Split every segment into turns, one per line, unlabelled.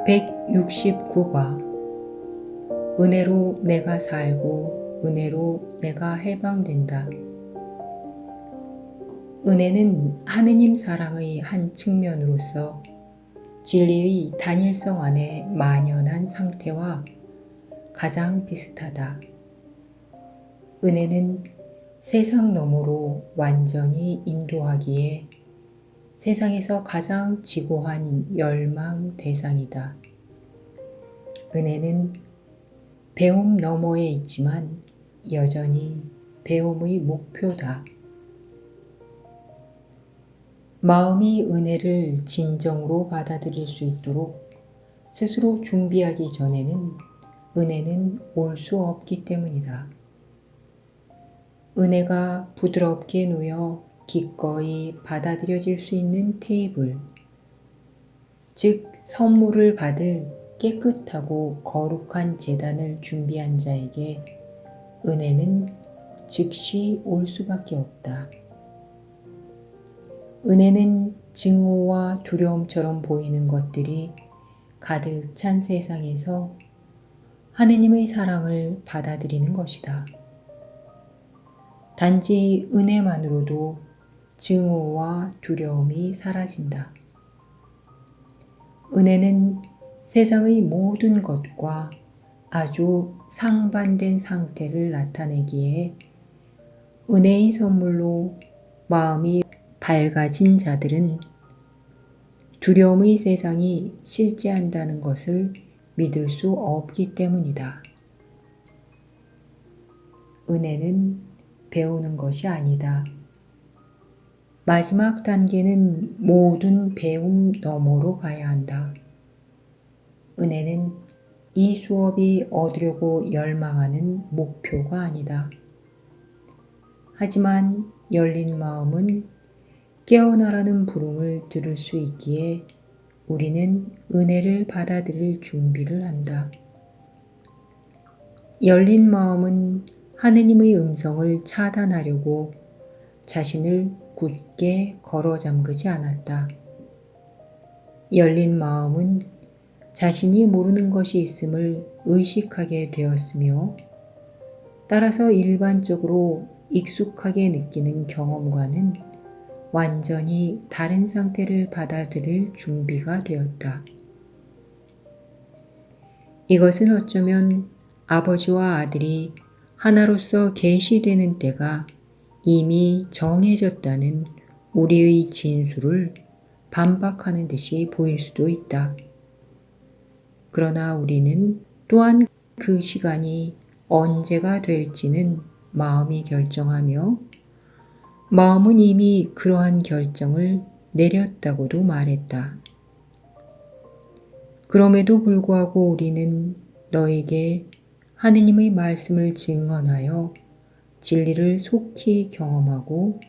169과 은혜로 내가 살고 은혜로 내가 해방된다. 은혜는 하느님 사랑의 한 측면으로서 진리의 단일성 안에 만연한 상태와 가장 비슷하다. 은혜는 세상 너머로 완전히 인도하기에 세상에서 가장 지고한 열망 대상이다. 은혜는 배움 너머에 있지만 여전히 배움의 목표다. 마음이 은혜를 진정으로 받아들일 수 있도록 스스로 준비하기 전에는 은혜는 올 수 없기 때문이다. 은혜가 부드럽게 놓여 기꺼이 받아들여질 수 있는 테이블, 즉 선물을 받을 깨끗하고 거룩한 제단을 준비한 자에게 은혜는 즉시 올 수밖에 없다. 은혜는 증오와 두려움처럼 보이는 것들이 가득 찬 세상에서 하느님의 사랑을 받아들이는 것이다. 단지 은혜만으로도 증오와 두려움이 사라진다. 은혜는 세상의 모든 것과 아주 상반된 상태를 나타내기에 은혜의 선물로 마음이 밝아진 자들은 두려움의 세상이 실제한다는 것을 믿을 수 없기 때문이다. 은혜는 배우는 것이 아니다. 마지막 단계는 모든 배움 너머로 가야 한다. 은혜는 이 수업이 얻으려고 열망하는 목표가 아니다. 하지만 열린 마음은 깨어나라는 부름을 들을 수 있기에 우리는 은혜를 받아들일 준비를 한다. 열린 마음은 하느님의 음성을 차단하려고 자신을 굳게 걸어 잠그지 않았다. 열린 마음은 자신이 모르는 것이 있음을 의식하게 되었으며 따라서 일반적으로 익숙하게 느끼는 경험과는 완전히 다른 상태를 받아들일 준비가 되었다. 이것은 어쩌면 아버지와 아들이 하나로서 계시되는 때가 이미 정해졌다는 우리의 진술을 반박하는 듯이 보일 수도 있다. 그러나 우리는 또한 그 시간이 언제가 될지는 마음이 결정하며 마음은 이미 그러한 결정을 내렸다고도 말했다. 그럼에도 불구하고 우리는 너에게 하느님의 말씀을 증언하여 진리를 속히 경험하고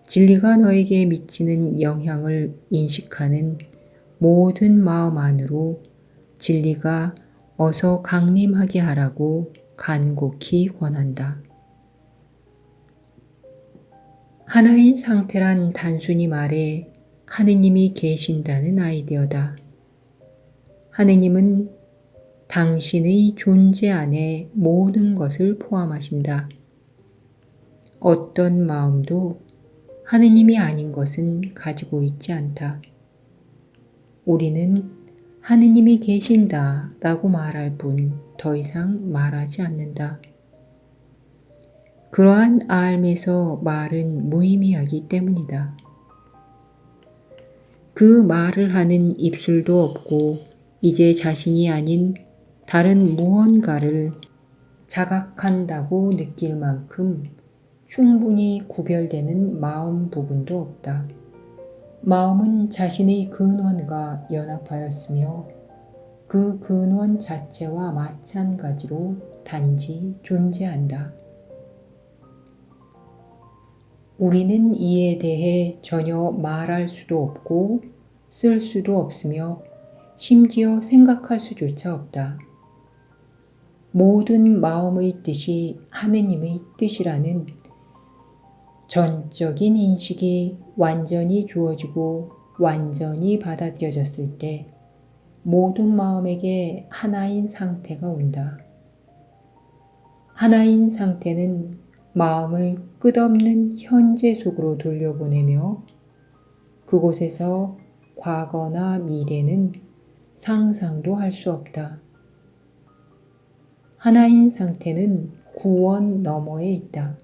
진리가 너에게 미치는 영향을 인식하는 모든 마음 안으로 진리가 어서 강림하게 하라고 간곡히 권한다. 하나인 상태란 단순히 말해 하느님이 계신다는 아이디어다. 하느님은 당신의 존재 안에 모든 것을 포함하신다. 어떤 마음도 하느님이 아닌 것은 가지고 있지 않다. 우리는 하느님이 계신다 라고 말할 뿐 더 이상 말하지 않는다. 그러한 알에서 말은 무의미하기 때문이다. 그 말을 하는 입술도 없고 이제 자신이 아닌 다른 무언가를 자각한다고 느낄 만큼 충분히 구별되는 마음 부분도 없다. 마음은 자신의 근원과 연합하였으며 그 근원 자체와 마찬가지로 단지 존재한다. 우리는 이에 대해 전혀 말할 수도 없고 쓸 수도 없으며 심지어 생각할 수조차 없다. 모든 마음의 뜻이 하느님의 뜻이라는 전적인 인식이 완전히 주어지고 완전히 받아들여졌을 때 모든 마음에게 하나인 상태가 온다. 하나인 상태는 마음을 끝없는 현재 속으로 돌려보내며 그곳에서 과거나 미래는 상상도 할 수 없다. 하나인 상태는 구원 너머에 있다.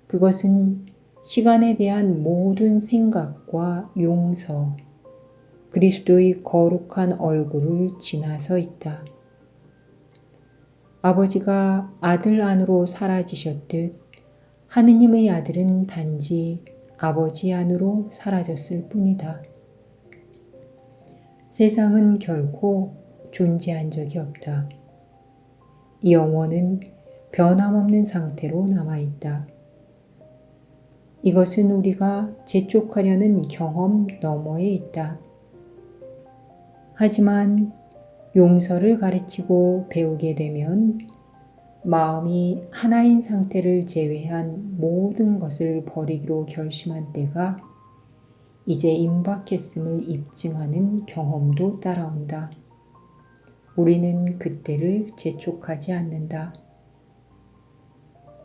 그것은 시간에 대한 모든 생각과 용서, 그리스도의 거룩한 얼굴을 지나서 있다. 아버지가 아들 안으로 사라지셨듯 하느님의 아들은 단지 아버지 안으로 사라졌을 뿐이다. 세상은 결코 존재한 적이 없다. 영원은 변함없는 상태로 남아있다. 이것은 우리가 재촉하려는 경험 너머에 있다. 하지만 용서를 가르치고 배우게 되면 마음이 하나인 상태를 제외한 모든 것을 버리기로 결심한 때가 이제 임박했음을 입증하는 경험도 따라온다. 우리는 그때를 재촉하지 않는다.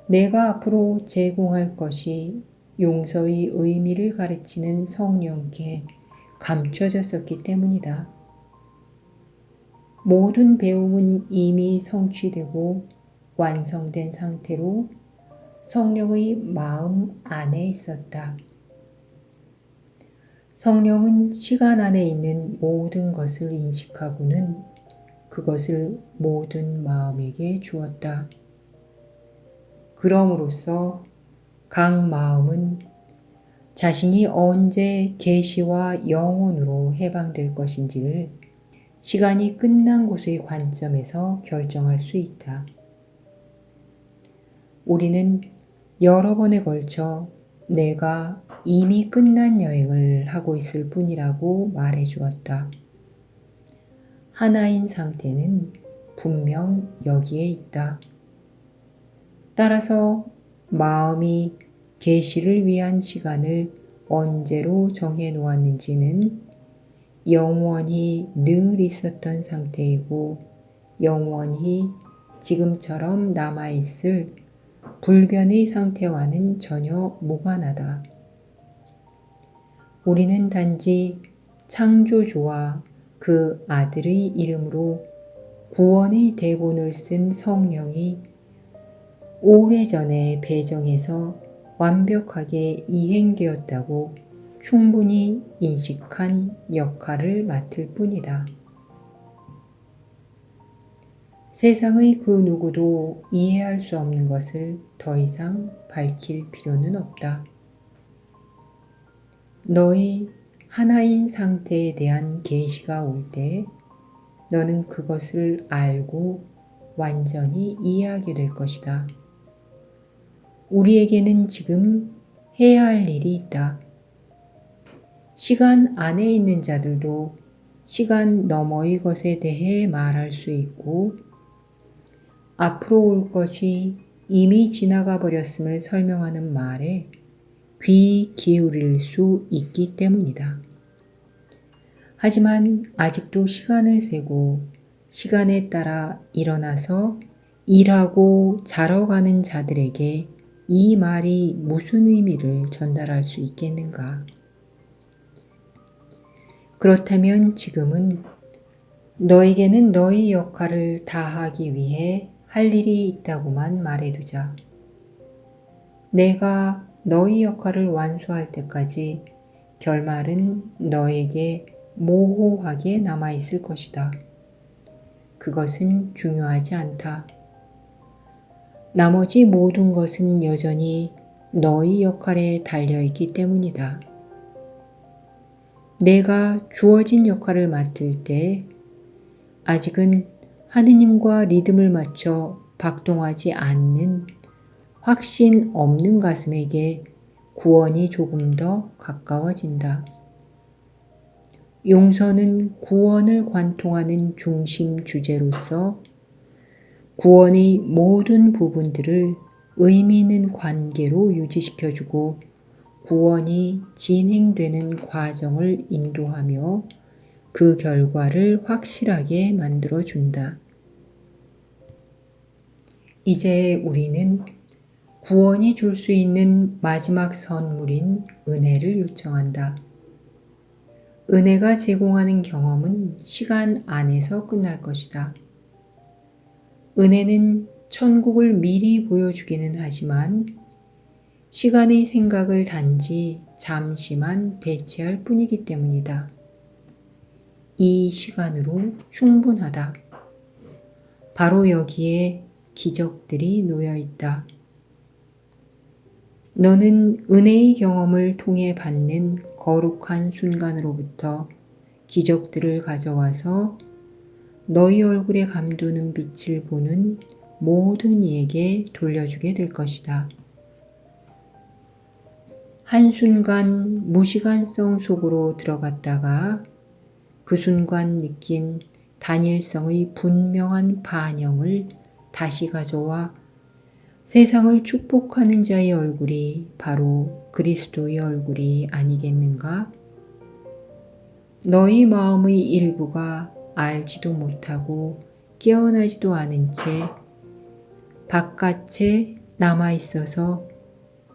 내가 앞으로 제공할 것이 용서의 의미를 가르치는 성령께 감춰졌었기 때문이다. 모든 배움은 이미 성취되고 완성된 상태로 성령의 마음 안에 있었다. 성령은 시간 안에 있는 모든 것을 인식하고는 그것을 모든 마음에게 주었다. 그럼으로써 각 마음은 자신이 언제 계시와 영혼으로 해방될 것인지를 시간이 끝난 곳의 관점에서 결정할 수 있다. 우리는 여러 번에 걸쳐 내가 이미 끝난 여행을 하고 있을 뿐이라고 말해 주었다. 하나인 상태는 분명 여기에 있다. 따라서 마음이 계시를 위한 시간을 언제로 정해 놓았는지는 영원히 늘 있었던 상태이고 영원히 지금처럼 남아있을 불변의 상태와는 전혀 무관하다. 우리는 단지 창조주와 그 아들의 이름으로 구원의 대본을 쓴 성령이 오래전에 배정해서 완벽하게 이행되었다고 충분히 인식한 역할을 맡을 뿐이다. 세상의 그 누구도 이해할 수 없는 것을 더 이상 밝힐 필요는 없다. 너의 하나인 상태에 대한 계시가 올 때 너는 그것을 알고 완전히 이해하게 될 것이다. 우리에게는 지금 해야 할 일이 있다. 시간 안에 있는 자들도 시간 너머의 것에 대해 말할 수 있고 앞으로 올 것이 이미 지나가 버렸음을 설명하는 말에 귀 기울일 수 있기 때문이다. 하지만 아직도 시간을 세고 시간에 따라 일어나서 일하고 자러 가는 자들에게 이 말이 무슨 의미를 전달할 수 있겠는가? 그렇다면 지금은 너에게는 너의 역할을 다하기 위해 할 일이 있다고만 말해두자. 내가 너의 역할을 완수할 때까지 결말은 너에게 모호하게 남아있을 것이다. 그것은 중요하지 않다. 나머지 모든 것은 여전히 너의 역할에 달려있기 때문이다. 내가 주어진 역할을 맡을 때 아직은 하느님과 리듬을 맞춰 박동하지 않는 확신 없는 가슴에게 구원이 조금 더 가까워진다. 용서는 구원을 관통하는 중심 주제로서 구원의 모든 부분들을 의미 있는 관계로 유지시켜주고 구원이 진행되는 과정을 인도하며 그 결과를 확실하게 만들어준다. 이제 우리는 구원이 줄 수 있는 마지막 선물인 은혜를 요청한다. 은혜가 제공하는 경험은 시간 안에서 끝날 것이다. 은혜는 천국을 미리 보여주기는 하지만 시간의 생각을 단지 잠시만 대체할 뿐이기 때문이다. 이 시간으로 충분하다. 바로 여기에 기적들이 놓여 있다. 너는 은혜의 경험을 통해 받는 거룩한 순간으로부터 기적들을 가져와서 너희 얼굴에 감도는 빛을 보는 모든 이에게 돌려주게 될 것이다. 한순간 무시간성 속으로 들어갔다가 그 순간 느낀 단일성의 분명한 반영을 다시 가져와 세상을 축복하는 자의 얼굴이 바로 그리스도의 얼굴이 아니겠는가? 너희 마음의 일부가 알지도 못하고 깨어나지도 않은 채 바깥에 남아있어서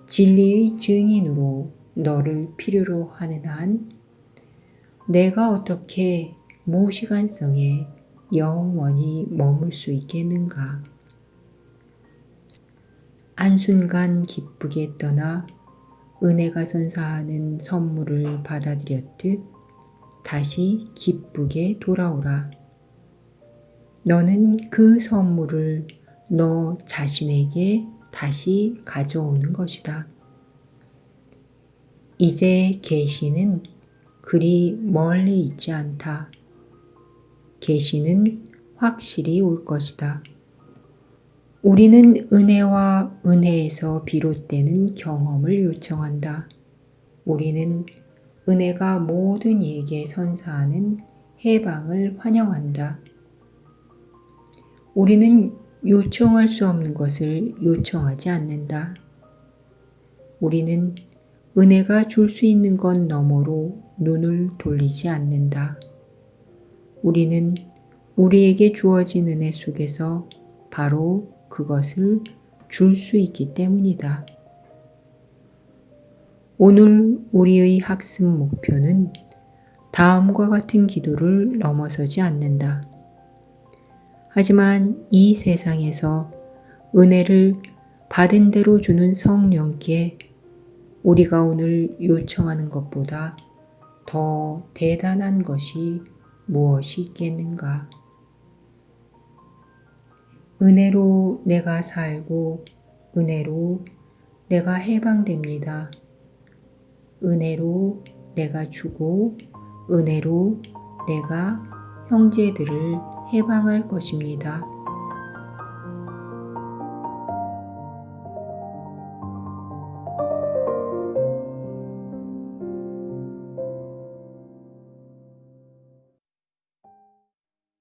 진리의 증인으로 너를 필요로 하는 한 내가 어떻게 무시간성에 영원히 머물 수 있겠는가? 한순간 기쁘게 떠나 은혜가 선사하는 선물을 받아들였듯 다시 기쁘게 돌아오라. 너는 그 선물을 너 자신에게 다시 가져오는 것이다. 이제 계시는 그리 멀리 있지 않다. 계시는 확실히 올 것이다. 우리는 은혜와 은혜에서 비롯되는 경험을 요청한다. 우리는 은혜가 모든 이에게 선사하는 해방을 환영한다. 우리는 요청할 수 없는 것을 요청하지 않는다. 우리는 은혜가 줄 수 있는 것 너머로 눈을 돌리지 않는다. 우리는 우리에게 주어진 은혜 속에서 바로 그것을 줄 수 있기 때문이다. 오늘 우리의 학습 목표는 다음과 같은 기도를 넘어서지 않는다. 하지만 이 세상에서 은혜를 받은 대로 주는 성령께 우리가 오늘 요청하는 것보다 더 대단한 것이 무엇이 있겠는가? 은혜로 내가 살고 은혜로 내가 해방됩니다. 은혜로 내가 주고 은혜로 내가 형제들을 해방할 것입니다.